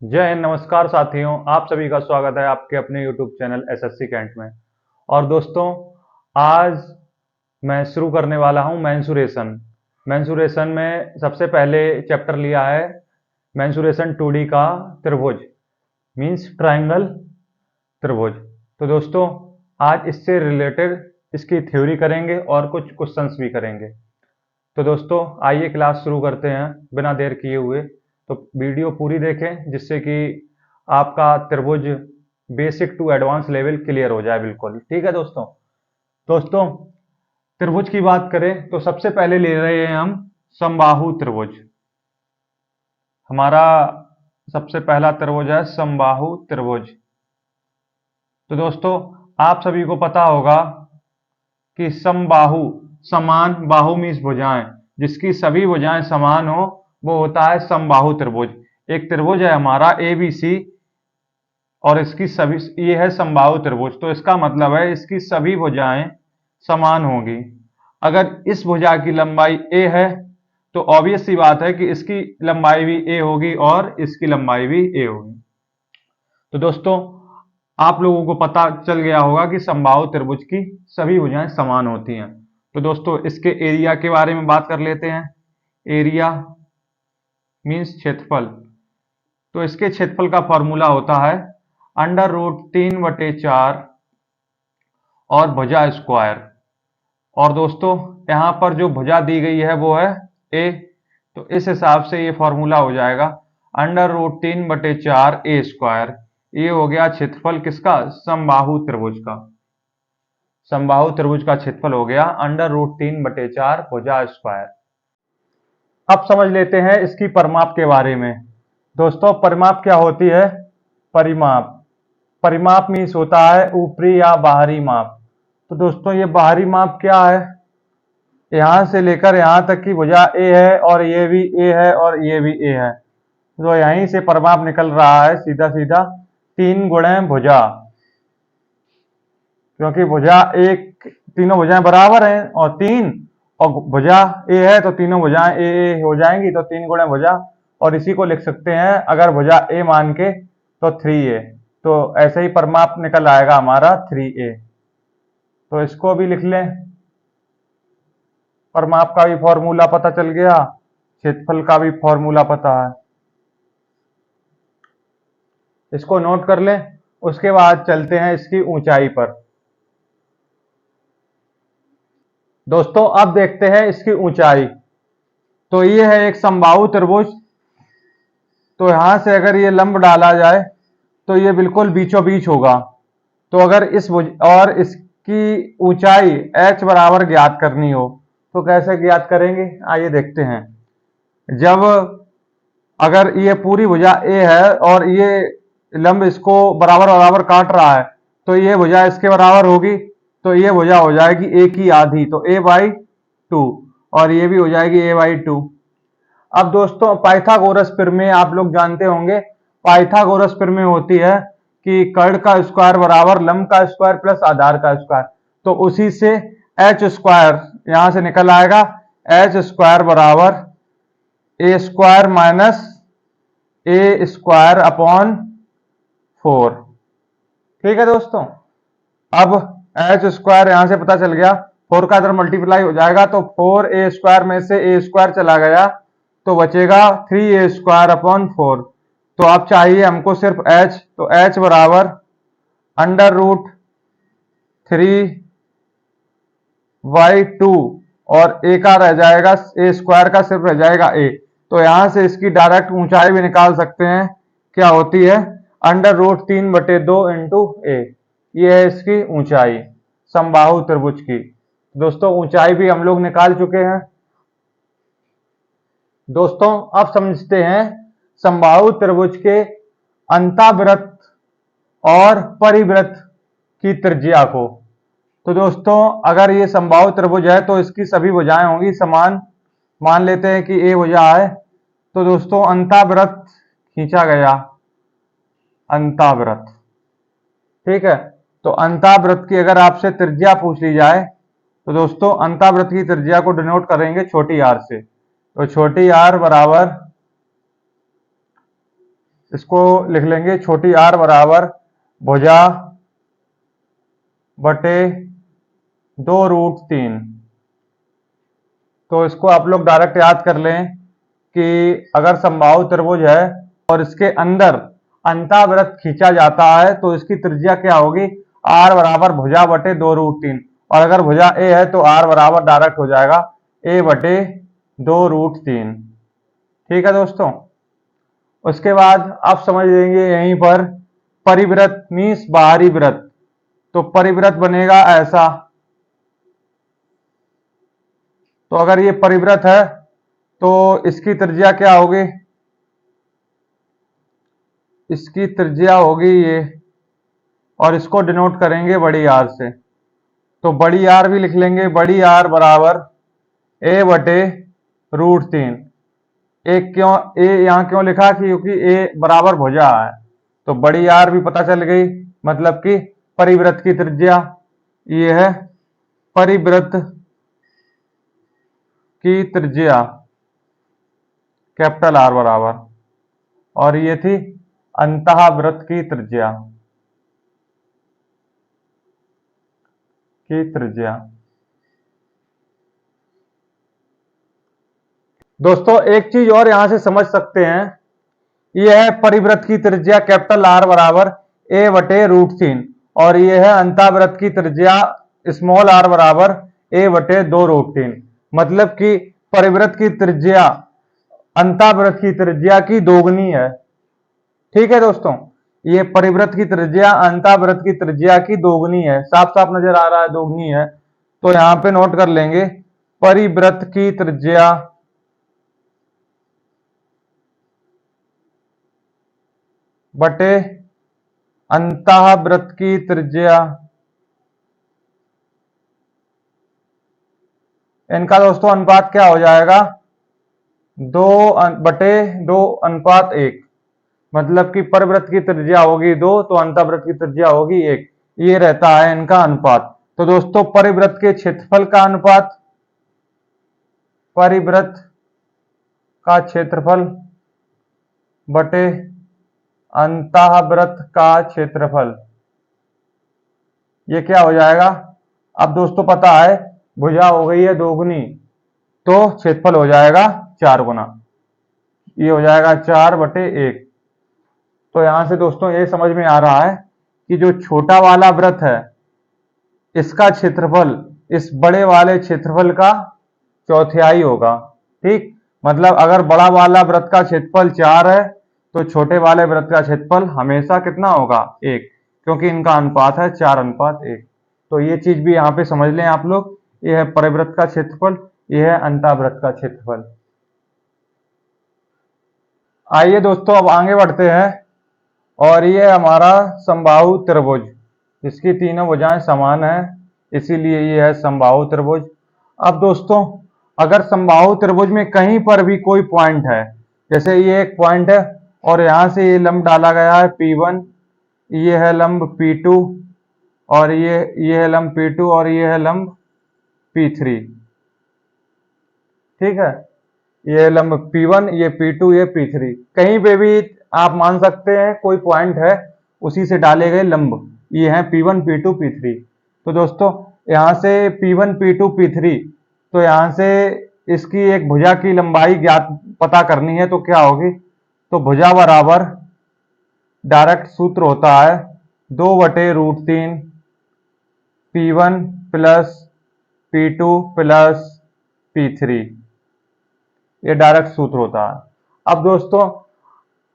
जय हिंद। नमस्कार साथियों, आप सभी का स्वागत है आपके अपने YouTube चैनल एसएससी कैंट में। और दोस्तों, आज मैं शुरू करने वाला हूं मेंसुरेशन। मेंसुरेशन में सबसे पहले चैप्टर लिया है मेंसुरेशन 2D का त्रिभुज, मींस ट्रायंगल त्रिभुज। तो दोस्तों, आज इससे रिलेटेड इसकी थ्योरी करेंगे और कुछ क्वेश्चंस भी करेंगे। तो दोस्तों, आइए क्लास शुरू करते हैं बिना देर किए हुए। तो वीडियो पूरी देखें जिससे कि आपका त्रिभुज basic to advance level clear हो जाए। बिल्कुल ठीक है दोस्तों। दोस्तों, त्रिभुज की बात करें तो सबसे पहले ले रहे हैं हम समबाहु त्रिभुज। हमारा सबसे पहला त्रिभुज है समबाहु त्रिभुज। तो दोस्तों, आप सभी को पता होगा कि समबाहु, समान बाहु मीन्स भुजाएं, जिसकी सभी भुजाएं समान हो वो होता है समबाहु त्रिभुज। एक त्रिभुज है हमारा एबीसी और इसकी सभी, ये है समबाहु त्रिभुज। तो इसका मतलब है इसकी सभी भुजाएं समान होंगी। अगर इस भुजा की लंबाई ए है तो ऑब्वियस सी बात है कि इसकी लंबाई भी ए होगी और इसकी लंबाई भी ए होगी। तो दोस्तों, आप लोगों को पता चल गया होगा कि समबाहु त्रिभुज की सभी भुजाएं समान होती हैं। तो दोस्तों, इसके एरिया के बारे में बात कर लेते हैं। एरिया मीन्स क्षेत्रफल। तो इसके क्षेत्रफल का फॉर्मूला होता है √3/4 और भुजा स्क्वायर। और दोस्तों, यहां पर जो भुजा दी गई है वो है ए, तो इस हिसाब से ये फॉर्मूला हो जाएगा √3/4 ए स्क्वायर। ये हो गया क्षेत्रफल किसका? समबाहु त्रिभुज का। समबाहु त्रिभुज का क्षेत्रफल हो गया √3/4 भुजा स्क्वायर। अब समझ लेते हैं इसकी परिमाप के बारे में। दोस्तों, परिमाप क्या होती है? परिमाप, परिमाप मीन्स होता है ऊपरी या बाहरी माप। तो दोस्तों, ये बाहरी माप क्या है? यहां से लेकर यहां तक की भुजा ए है और ये भी ए है और ये भी ए है। तो यहीं से परिमाप निकल रहा है सीधा सीधा 3 गुणे भुजा, क्योंकि भुजा एक, तीनों भुजाएं बराबर हैं और 3 और भुजा ए है तो तीनों भुजाएं ए ए हो जाएंगी, तो 3 गुणे भुजा। और इसी को लिख सकते हैं अगर भुजा ए मान के तो 3a। तो ऐसे ही परिमाप निकल आएगा हमारा 3a। तो इसको भी लिख लें। परिमाप का भी फॉर्मूला पता चल गया, क्षेत्रफल का भी फॉर्मूला पता है, इसको नोट कर लें। उसके बाद चलते हैं इसकी ऊंचाई पर। दोस्तों, अब देखते हैं इसकी ऊंचाई। तो ये है एक समबाहु त्रिभुज। तो यहां से अगर ये लंब डाला जाए तो ये बिल्कुल बीचों बीच होगा। तो अगर इस और इसकी ऊंचाई h बराबर ज्ञात करनी हो तो कैसे ज्ञात करेंगे, आइए देखते हैं। जब अगर ये पूरी भुजा ए है और ये लंब इसको बराबर बराबर काट रहा है तो ये भुजा इसके बराबर होगी। तो ये भुजा हो जाएगी ए की आधी, तो a/2, और ये भी हो जाएगी a/2। अब दोस्तों, पाइथागोरस प्रमेय आप लोग जानते होंगे। पाइथागोरस प्रमेय होती है कि कर्ण का स्क्वायर बराबर लंब का स्क्वायर प्लस आधार का स्क्वायर। तो उसी से एच स्क्वायर यहां से निकल आएगा, एच स्क्वायर बराबर ए स्क्वायर माइनस ए स्क्वायर अपॉन 4। ठीक है दोस्तों। अब एच स्क्वायर यहां से पता चल गया, 4 का इधर मल्टीप्लाई हो जाएगा तो 4a स्क्वायर में से a स्क्वायर चला गया तो बचेगा 3a स्क्वायर अपॉन 4। तो अब चाहिए हमको सिर्फ h, तो h बराबर √3/2 और a का रह जाएगा, a स्क्वायर का सिर्फ रह जाएगा a। तो यहां से इसकी डायरेक्ट ऊंचाई भी निकाल सकते हैं, क्या होती है? √3/2 इंटू a। ये है इसकी ऊंचाई समबाहु त्रिभुज की। दोस्तों, ऊंचाई भी हम लोग निकाल चुके हैं। दोस्तों, अब समझते हैं समबाहु त्रिभुज के अंतःवृत्त और परिवृत्त की त्रिज्या को। तो दोस्तों, अगर ये समबाहु त्रिभुज है तो इसकी सभी भुजाएं होंगी समान। मान लेते हैं कि ए भुजा है, तो दोस्तों अंतःवृत्त खींचा गया, अंतःवृत्त। ठीक है। तो अंतःवृत्त की अगर आपसे त्रिज्या पूछ ली जाए तो दोस्तों अंतःवृत्त की त्रिज्या को डिनोट करेंगे छोटी आर से। तो छोटी आर बराबर इसको लिख लेंगे छोटी आर बराबर भुजा बटे 2√3। तो इसको आप लोग डायरेक्ट याद कर लें कि अगर समबाहु त्रिभुज है और इसके अंदर अंतःवृत्त खींचा जाता है तो इसकी त्रिज्या क्या होगी, आर बराबर भुजा बटे 2√3। और अगर भुजा ए है तो आर बराबर डायरेक्ट हो जाएगा ए बटे 2√3। ठीक है दोस्तों। उसके बाद आप समझ लेंगे यहीं पर परिवृत्त मीन्स बाहरी वृत्त। तो परिवृत्त बनेगा ऐसा। तो अगर ये परिवृत्त है तो इसकी त्रिज्या क्या होगी, इसकी त्रिज्या होगी ये, और इसको डिनोट करेंगे बड़ी आर से। तो बड़ी आर भी लिख लेंगे, बड़ी आर बराबर ए बटे √3। एक क्यों ए यहां क्यों लिखा, क्योंकि ए बराबर भुजा है। तो बड़ी आर भी पता चल गई, मतलब कि परिवृत्त की त्रिज्या ये है, परिवृत्त की त्रिज्या कैपिटल आर बराबर, और ये थी अंतःवृत्त की त्रिज्या दोस्तों एक चीज और यहां से समझ सकते हैं, यह है परिवृत्त की त्रिज्या कैपिटल आर बराबर ए बटे √3, और यह है अंतःवृत्त की त्रिज्या स्मॉल आर बराबर ए बटे 2√3। मतलब कि परिवृत्त की त्रिज्या अंतःवृत्त की त्रिज्या की दोगुनी है। ठीक है दोस्तों, ये परिवृत्त की त्रिज्या अंतःवृत्त की त्रिज्या की दोगुनी है। साफ साफ नजर आ रहा है दोगुनी है। तो यहां पे नोट कर लेंगे परिवृत्त की त्रिज्या बटे अंतःवृत्त की त्रिज्या, इनका दोस्तों अनुपात क्या हो जाएगा, 2/2:1। मतलब कि परिवृत्त की त्रिज्या होगी 2 तो अंतःवृत्त की त्रिज्या होगी 1। ये रहता है इनका अनुपात। तो दोस्तों परिवृत्त के क्षेत्रफल का अनुपात, परिवृत्त का क्षेत्रफल बटे अंतःवृत्त का क्षेत्रफल, ये क्या हो जाएगा। अब दोस्तों पता है भुजा हो गई है दोगुनी, तो क्षेत्रफल हो जाएगा 4 गुना, ये हो जाएगा 4/1। तो यहां से दोस्तों ये समझ में आ रहा है कि जो छोटा वाला वृत्त है इसका क्षेत्रफल इस बड़े वाले क्षेत्रफल का चौथाई होगा। ठीक, मतलब अगर बड़ा वाला वृत्त का क्षेत्रफल 4 है तो छोटे वाले वृत्त का क्षेत्रफल हमेशा कितना होगा, 1, क्योंकि इनका अनुपात है 4:1। तो ये चीज भी यहाँ पे समझ लें आप लोग, ये है परिवृत्त का क्षेत्रफल, ये है अंतःवृत्त का क्षेत्रफल। आइए दोस्तों अब आगे बढ़ते हैं, और ये हमारा समबाहु त्रिभुज, इसकी तीनों भुजाएं समान है, इसीलिए ये है समबाहु त्रिभुज। अब दोस्तों अगर समबाहु त्रिभुज में कहीं पर भी कोई पॉइंट है, जैसे ये एक पॉइंट है और यहां से ये लंब डाला गया है P1, ये है लंब P2, और ये है लंब P2, और ये है लंब P3। ठीक है, ये लंब P1, ये P2, ये P3, कहीं पे भी आप मान सकते हैं कोई पॉइंट है उसी से डाले गए लंब, ये हैं P1, P2, P3। तो दोस्तों यहां से P1, P2, P3, तो यहां से इसकी एक भुजा की लंबाई ज्ञात पता करनी है, तो क्या होगी, तो भुजा बराबर डायरेक्ट सूत्र होता है 2/√3 P1 plus P2 plus P3, ये डायरेक्ट सूत्र होता है। अब दोस्तों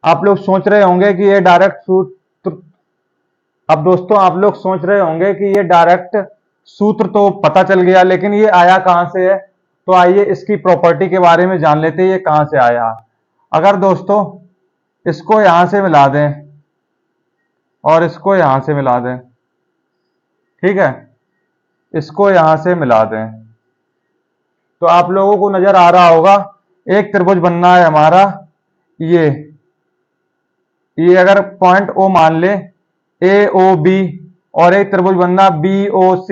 आप लोग सोच रहे होंगे कि ये डायरेक्ट सूत्र, अब दोस्तों आप लोग सोच रहे होंगे कि ये डायरेक्ट सूत्र तो पता चल गया, लेकिन ये आया कहां से है। तो आइए इसकी प्रॉपर्टी के बारे में जान लेते हैं, ये कहां से आया। अगर दोस्तों इसको यहां से मिला दें और इसको यहां से मिला दें, ठीक है, इसको यहां से मिला दें, तो आप लोगों को नजर आ रहा होगा एक त्रिभुज बनना है हमारा, ये अगर पॉइंट O मान ले AOB, और एक त्रिभुज बनना BOC,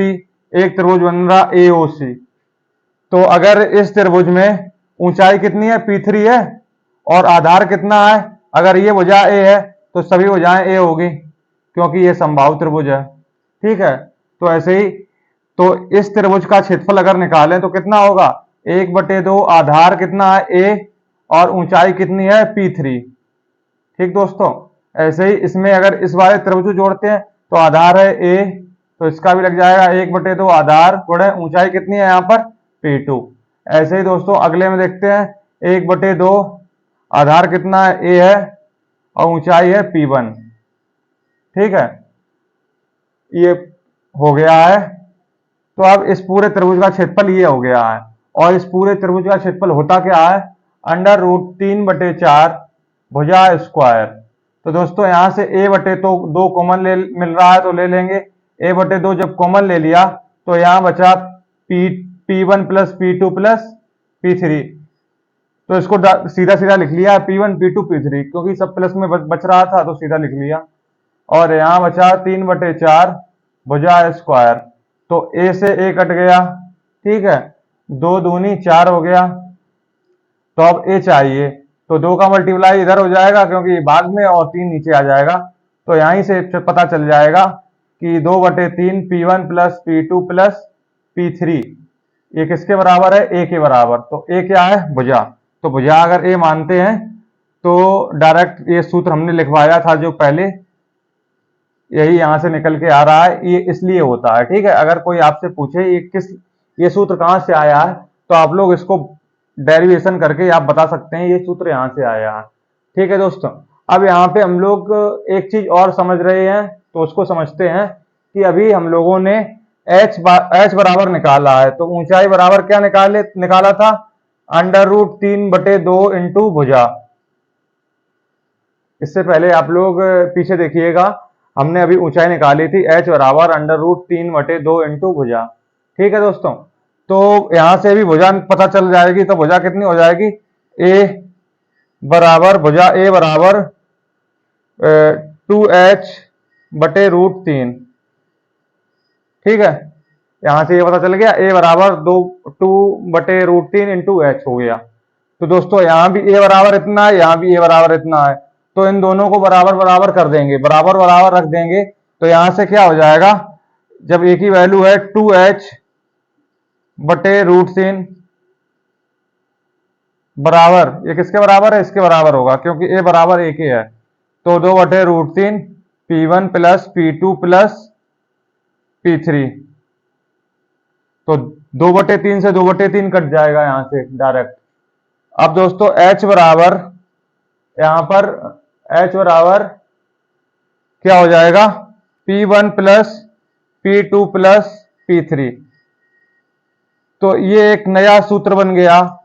एक त्रिभुज बन रहा AOC। तो अगर इस त्रिभुज में ऊंचाई कितनी है, P3 है, और आधार कितना है, अगर ये भुजा ए है तो सभी भुजाएं ए होगी, क्योंकि ये समबाहु त्रिभुज है। ठीक है, तो ऐसे ही तो इस त्रिभुज का क्षेत्रफल अगर निकालें तो कितना होगा, 1/2, आधार कितना है ए और ऊंचाई कितनी है P3। ठीक दोस्तों, ऐसे ही इसमें अगर इस वाले त्रिभुज को जोड़ते हैं तो आधार है ए, तो इसका भी लग जाएगा 1/2 आधार गुणे ऊंचाई कितनी है यहाँ पर P2। ऐसे ही दोस्तों अगले में देखते हैं, 1/2 आधार कितना है ए है और ऊंचाई है P1। ठीक है, ये हो गया है। तो अब इस पूरे त्रिभुज का क्षेत्रफल ये हो गया है, और इस पूरे त्रिभुज का क्षेत्रफल होता क्या है, √3/4 भुजा स्क्वायर। तो दोस्तों यहां से a/2 कॉमन मिल रहा है तो ले लेंगे। a/2 जब कॉमन ले लिया तो यहां बचा P1 + P2 + P3। तो इसको सीधा सीधा लिख लिया P1 P2 P3, क्योंकि सब प्लस में बच रहा था तो सीधा लिख लिया। और यहां बचा 3/4 भुजा स्क्वायर। तो a से a कट गया। ठीक है, 2 दूनी 4 हो गया। तो अब a चाहिए, तो 2 का मल्टीप्लाई इधर हो जाएगा क्योंकि भाग में, और 3 नीचे आ जाएगा। तो यहीं से पता चल जाएगा कि 2/3 P1 + P2 + P3 ये किसके बराबर है, a के बराबर। तो a क्या है, भुजा। तो भुजा अगर a मानते हैं तो डायरेक्ट ये सूत्र हमने लिखवाया था जो पहले, यही यहां से निकल के आ रहा है, ये इसलिए होता है। ठीक है, अगर कोई आपसे पूछे ये सूत्र कहां से आया है तो आप लोग इसको डेरिवेशन करके आप बता सकते हैं ये सूत्र यहां से आया है। ठीक है दोस्तों, अब यहाँ पे हम लोग एक चीज और समझ रहे हैं, तो उसको समझते हैं कि अभी हम लोगों ने h बराबर निकाला है, तो ऊंचाई बराबर क्या निकाला था, √3/2 इंटू भुजा। इससे पहले आप लोग पीछे देखिएगा, हमने अभी ऊंचाई निकाली थी h बराबर √3/2 इंटू भुजा। ठीक है दोस्तों, तो यहां से भी भुजा पता चल जाएगी। तो भुजा कितनी हो जाएगी, भुजा a बराबर 2h/√3। ठीक है, यहां से ये पता चल गया, a बराबर 2/√3 इंटू h हो गया। तो दोस्तों यहां भी a बराबर इतना है, यहां भी a बराबर इतना है, तो इन दोनों को बराबर बराबर कर देंगे, बराबर बराबर रख देंगे। तो यहां से क्या हो जाएगा, जब a की वैल्यू है 2h/√3 बराबर, ये किसके बराबर है, इसके बराबर होगा क्योंकि a बराबर a के है। तो 2/√3 P1 + P2 + P3। तो 2/3 से 2/3 कट जाएगा यहां से डायरेक्ट। अब दोस्तों h बराबर, यहां पर h बराबर क्या हो जाएगा, P1 + P2 + P3। तो ये एक नया सूत्र बन गया।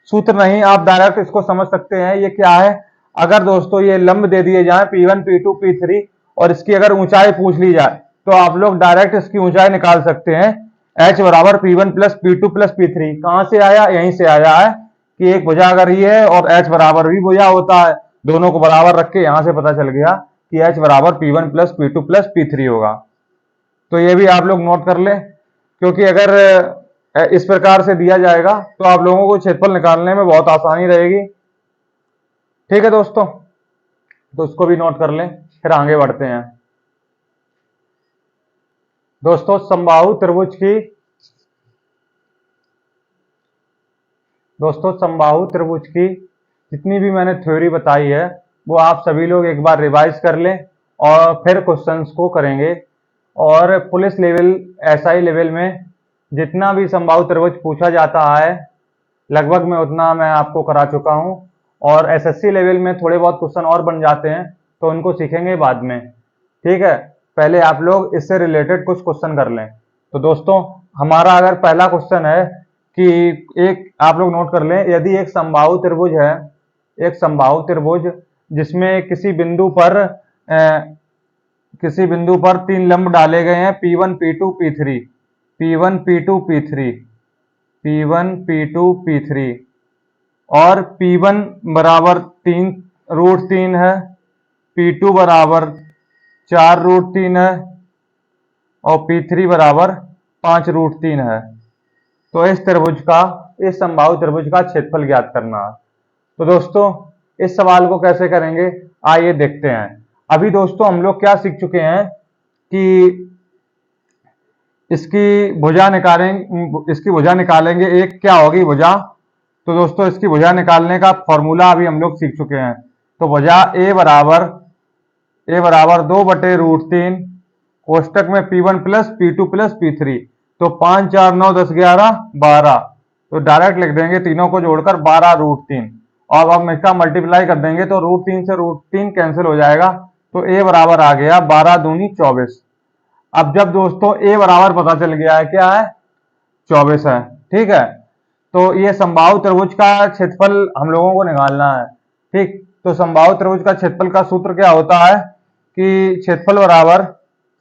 सूत्र नहीं, आप डायरेक्ट इसको समझ सकते हैं ये क्या है। अगर दोस्तों ये लंब दे दिए जाए P1 P2 P3 और इसकी अगर ऊंचाई पूछ ली जाए तो आप लोग डायरेक्ट इसकी ऊंचाई निकाल सकते हैं। h बराबर P1 + P2 + P3 कहां से आया, यहीं से आया है कि एक भुजा अगर ये है और h बराबर भी भुजा होता है, दोनों को बराबर रख के यहां से पता चल गया कि h बराबर P1 + P2 + P3 होगा। तो ये भी आप लोग नोट कर लें, क्योंकि अगर इस प्रकार से दिया जाएगा तो आप लोगों को क्षेत्रफल निकालने में बहुत आसानी रहेगी। ठीक है दोस्तों, तो उसको भी नोट कर लें, फिर आगे बढ़ते हैं। दोस्तों समबाहु त्रिभुज की जितनी भी मैंने थ्योरी बताई है वो आप सभी लोग एक बार रिवाइज कर लें और फिर क्वेश्चंस को करेंगे। और पुलिस लेवल, एसआई लेवल में जितना भी समबाहु त्रिभुज पूछा जाता है लगभग मैं उतना मैं आपको करा चुका हूं, और एसएससी लेवल में थोड़े बहुत क्वेश्चन और बन जाते हैं तो उनको सीखेंगे बाद में। ठीक है, पहले आप लोग इससे रिलेटेड कुछ क्वेश्चन कर लें। तो दोस्तों हमारा अगर पहला क्वेश्चन है कि एक आप लोग नोट कर लें, यदि एक समबाहु त्रिभुज है, एक समबाहु त्रिभुज जिसमें किसी बिंदु पर 3 लंब डाले गए हैं P1 P2 P3, P1 P2 P3, P1 P2 P3, और P1 बराबर 3√3 है, P2 बराबर 4√3 है और P3 बराबर 5√3 है। तो इस समबाहु त्रिभुज का क्षेत्रफल ज्ञात करना है। तो दोस्तों इस सवाल को कैसे करेंगे आइए देखते हैं। अभी दोस्तों हम लोग क्या सीख चुके हैं कि इसकी भुजा निकालेंगे, एक क्या होगी भुजा। तो दोस्तों इसकी भुजा निकालने का फॉर्मूला अभी हम लोग सीख चुके हैं। तो भुजा ए बराबर 2/√3 कोष्टक में P1 plus P2 plus P3। तो 5 4 9 10 11 12, तो डायरेक्ट लिख देंगे तीनों को जोड़कर 12√3। और अब हम इसका मल्टीप्लाई कर देंगे तो √3 से √3 कैंसिल हो जाएगा। तो ए बराबर आ गया 12 दूनी 24। अब जब दोस्तों ए बराबर पता चल गया है क्या है 24 है, ठीक है। तो ये समबाहु त्रिभुज का क्षेत्रफल हम लोगों को निकालना है, ठीक। तो समबाहु त्रिभुज का क्षेत्रफल का सूत्र क्या होता है कि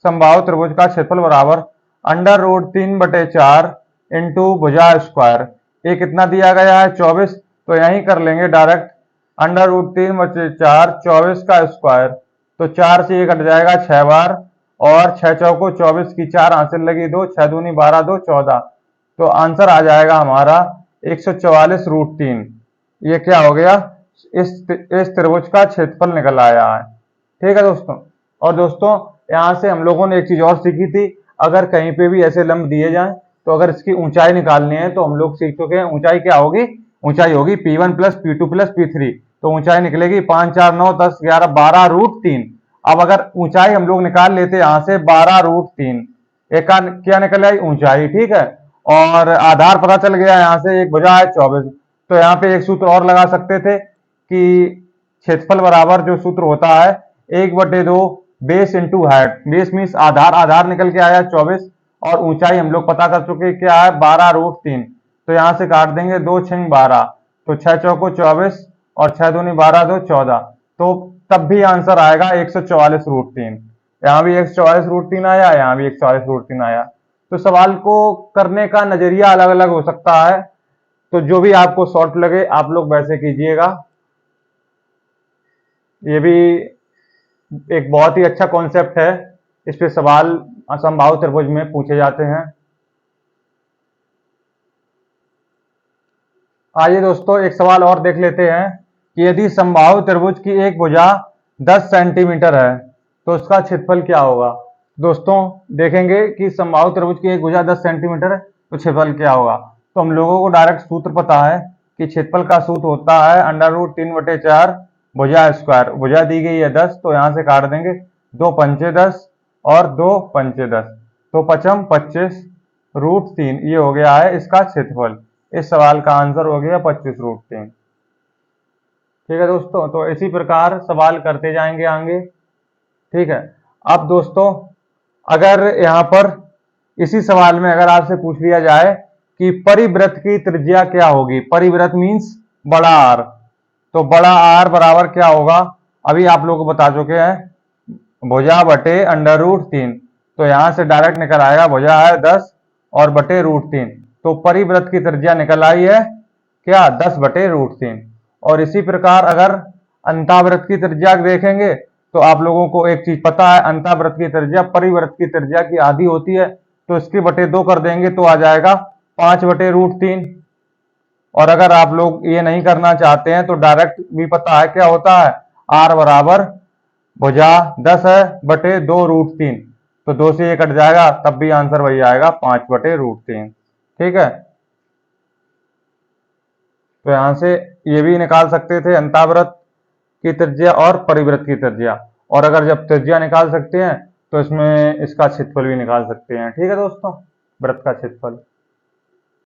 समबाहु त्रिभुज का क्षेत्रफल बराबर √3/4 इंटू भुजा स्क्वायर। ये कितना दिया गया है 24, तो यहीं कर लेंगे डायरेक्ट √3/4 24 का स्क्वायर। तो 4 से ये कट जाएगा 6 बार, और 6 चौको 24 की 4 हासिल लगी 2, 6 दूनी 12 2 14। तो आंसर आ जाएगा हमारा 144√3। ये क्या हो गया, इस त्रिभुज का क्षेत्रफल निकल आया है, ठीक है दोस्तों। और दोस्तों यहाँ से हम लोगों ने एक चीज और सीखी थी, अगर कहीं पे भी ऐसे लंब दिए जाएं तो अगर इसकी ऊंचाई निकालनी है तो हम लोग सीख चुके हैं ऊंचाई क्या होगी, ऊंचाई होगी P1 plus P2 plus P3। तो ऊंचाई निकलेगी 5 4 9 10 11 12√3। अब अगर ऊंचाई हम लोग निकाल लेते यहाँ से 12√3, एक का क्या निकल आई ऊंचाई, ठीक है। और आधार पता चल गया यहाँ से, एक भुजा है 24। तो यहाँ पे एक सूत्र और लगा सकते थे कि क्षेत्रफल बराबर जो सूत्र होता है 1/2 base into height. Base means आधार, आधार निकल के आया 24, और ऊंचाई हम लोग पता कर चुके क्या है 12√3। तो यहाँ से काट देंगे 2 6 12, तो 6 चौको 24 और 6 दूनी 12 2 14। तो तब भी आंसर आएगा 144√3। यहाँ भी 144√3 आया, यहाँ भी 144√3 आया। तो सवाल को करने का नजरिया अलग अलग हो सकता है, तो जो भी आपको शॉर्ट लगे आप लोग वैसे कीजिएगा। ये भी एक बहुत ही अच्छा कॉन्सेप्ट है, इस पे सवाल असंभाव त्रिभुज में पूछे जाते हैं। आइए दोस्तों एक सवाल और देख लेते हैं कि यदि समबाहु त्रिभुज की एक भुजा 10 सेंटीमीटर है तो उसका क्षेत्रफल क्या होगा। दोस्तों देखेंगे कि समबाहु त्रिभुज की एक भुजा 10 सेंटीमीटर है तो क्षेत्रफल क्या होगा। तो हम लोगों को डायरेक्ट सूत्र पता है कि क्षेत्रफल का सूत्र होता है √3/4 भुजा स्क्वायर। भुजा दी गई है 10, तो यहाँ से काट देंगे 2 पंचे 10 और 2 पंचे 10, तो 5 25√3। ये हो गया है इसका क्षेत्रफल। इस सवाल का आंसर हो गया 25√3, ठीक है दोस्तों। तो इसी प्रकार सवाल करते जाएंगे आगे, ठीक है। अब दोस्तों अगर यहाँ पर इसी सवाल में अगर आपसे पूछ लिया जाए कि परिवृत्त की त्रिज्या क्या होगी, परिवृत्त मीन्स बड़ा आर, तो बड़ा आर बराबर क्या होगा, अभी आप लोग को बता चुके हैं भुजा बटे √3। तो यहां से डायरेक्ट निकल आएगा भुजा है 10 और बटे √3, तो परिवृत्त की त्रिज्या निकल आई है क्या 10/√3। और इसी प्रकार अगर अंतावृत्त की त्रिज्या देखेंगे तो आप लोगों को एक चीज पता है, अंतावृत्त की त्रिज्या परिवृत्त की त्रिज्या की आधी होती है, तो इसके बटे 2 कर देंगे तो आ जाएगा 5/√3। और अगर आप लोग ये नहीं करना चाहते हैं तो डायरेक्ट भी पता है क्या होता है, आर बराबर भुजा 10 है बटे 2√3, तो 2 से ये कट जाएगा, तब भी आंसर वही आएगा 5/√3, ठीक है। तो यहां से ये भी निकाल सकते थे अंतावृत्त की त्रिज्या और परिवृत्त की त्रिज्या, और अगर जब त्रिज्या निकाल सकते हैं तो इसमें इसका क्षेत्रफल भी निकाल सकते हैं, ठीक है दोस्तों, वृत्त का क्षेत्रफल।